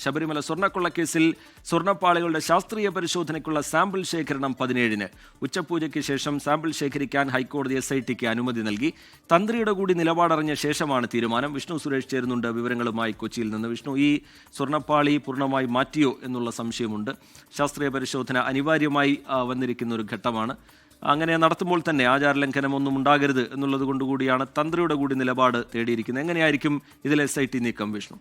ശബരിമല സ്വർണ്ണക്കൊള്ളക്കേസിൽ സ്വർണ്ണപ്പാളികളുടെ ശാസ്ത്രീയ പരിശോധനയ്ക്കുള്ള സാമ്പിൾ ശേഖരണം 17-ന്. ഉച്ചപൂജയ്ക്ക് ശേഷം സാമ്പിൾ ശേഖരിക്കാൻ ഹൈക്കോടതി SITക്ക് അനുമതി നൽകി. തന്ത്രിയുടെ കൂടി നിലപാടറിഞ്ഞ ശേഷമാണ് തീരുമാനം. വിഷ്ണു സുരേഷ് ചേരുന്നുണ്ട് വിവരങ്ങളുമായി കൊച്ചിയിൽ നിന്ന്. വിഷ്ണു, ഈ സ്വർണ്ണപ്പാളി പൂർണ്ണമായി മാറ്റിയോ എന്നുള്ള സംശയമുണ്ട്. ശാസ്ത്രീയ പരിശോധന അനിവാര്യമായി വന്നിരിക്കുന്ന ഒരു ഘട്ടമാണ്. അങ്ങനെ നടത്തുമ്പോൾ തന്നെ ആചാരലംഘനമൊന്നും ഉണ്ടാകരുത് എന്നുള്ളത് കൊണ്ടുകൂടിയാണ് തന്ത്രിയുടെ കൂടി നിലപാട് തേടിയിരിക്കുന്നത്. എങ്ങനെയായിരിക്കും ഇതിൽ SIT നീക്കം, വിഷ്ണു?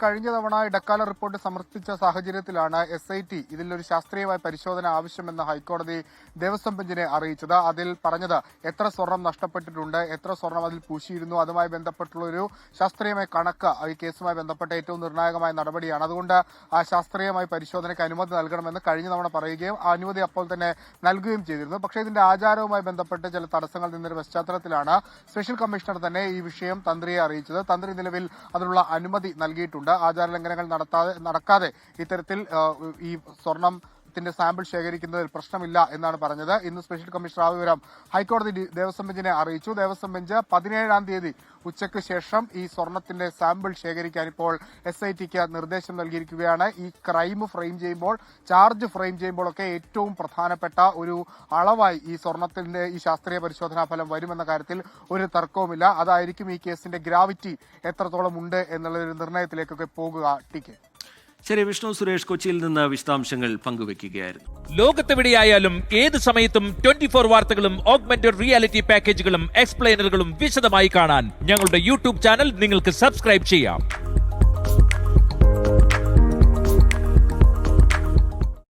കഴിഞ്ഞ തവണ ഇടക്കാല റിപ്പോർട്ട് സമർപ്പിച്ച സാഹചര്യത്തിലാണ് SIT ഇതിലൊരു ശാസ്ത്രീയമായ പരിശോധന ആവശ്യമെന്ന് ഹൈക്കോടതി ദേവസ്വം ബെഞ്ചിനെ അറിയിച്ചത്. അതിൽ പറഞ്ഞത് എത്ര സ്വർണം നഷ്ടപ്പെട്ടിട്ടുണ്ട്, എത്ര സ്വർണം അതിൽ പൂശിയിരുന്നു, അതുമായി ബന്ധപ്പെട്ടുള്ള ഒരു ശാസ്ത്രീയമായ കണക്ക് ഈ കേസുമായി ബന്ധപ്പെട്ട ഏറ്റവും നിർണായകമായ നടപടിയാണ്. അതുകൊണ്ട് ആ ശാസ്ത്രീയമായ പരിശോധനയ്ക്ക് അനുമതി നൽകണമെന്ന് കഴിഞ്ഞ തവണ പറയുകയും ആ അനുമതി അപ്പോൾ തന്നെ നൽകുകയും ചെയ്തിരുന്നു. പക്ഷേ ഇതിന്റെ ആചാരവുമായി ബന്ധപ്പെട്ട് ചില തടസ്സങ്ങൾ നിന്നൊരു പശ്ചാത്തലത്തിലാണ് സ്പെഷ്യൽ കമ്മീഷണർ തന്നെ ഈ വിഷയം തന്ത്രിയെ അറിയിച്ചത്. തന്ത്രി നിലവിൽ അതിനുള്ള അനുമതി നൽകിയിട്ടുണ്ട്. ആചാരലംഘനങ്ങൾ നടക്കാതെ ഇത്തരത്തിൽ ഈ സ്വർണത്തിന്റെ സാമ്പിൾ ശേഖരിക്കുന്നതിൽ പ്രശ്നമില്ല എന്നാണ് പറഞ്ഞത്. ഇന്ന് സ്പെഷ്യൽ കമ്മീഷണർ ആ വിവരം ഹൈക്കോടതി ദേവസ്വം ബെഞ്ചിനെ അറിയിച്ചു. ദേവസ്വം ബെഞ്ച് 17-ാം തീയതി ഉച്ചയ്ക്ക് ശേഷം ഈ സ്വർണത്തിന്റെ സാമ്പിൾ ശേഖരിക്കാൻ ഇപ്പോൾ SITക്ക് നിർദ്ദേശം നൽകിയിരിക്കുകയാണ്. ഈ ക്രൈം ഫ്രെയിം ചെയ്യുമ്പോൾ, ചാർജ് ഫ്രെയിം ചെയ്യുമ്പോഴൊക്കെ ഏറ്റവും പ്രധാനപ്പെട്ട ഒരു അളവായി ഈ സ്വർണത്തിന്റെ ഈ ശാസ്ത്രീയ പരിശോധനാ ഫലം വരുമെന്ന കാര്യത്തിൽ ഒരു തർക്കവുമില്ല. അതായിരിക്കും ഈ കേസിന്റെ ഗ്രാവിറ്റി എത്രത്തോളം ഉണ്ട് എന്നുള്ള ഒരു നിർണയത്തിലേക്കൊക്കെ പോകുക. ടിക്കെ ശരി, വിഷ്ണു സുരേഷ് കൊച്ചിയിൽ നിന്ന് വിശദാംശങ്ങൾ പങ്കുവെക്കുകയായിരുന്നു. ലോകത്തെവിടെയായാലും ഏത് സമയത്തും 24 വാർത്തകളും ഓഗ്മെന്റഡ് റിയാലിറ്റി പാക്കേജുകളും എക്സ്പ്ലെയിനറുകളും വിശദമായി കാണാൻ ഞങ്ങളുടെ YouTube ചാനൽ നിങ്ങൾക്ക് സബ്സ്ക്രൈബ് ചെയ്യാം.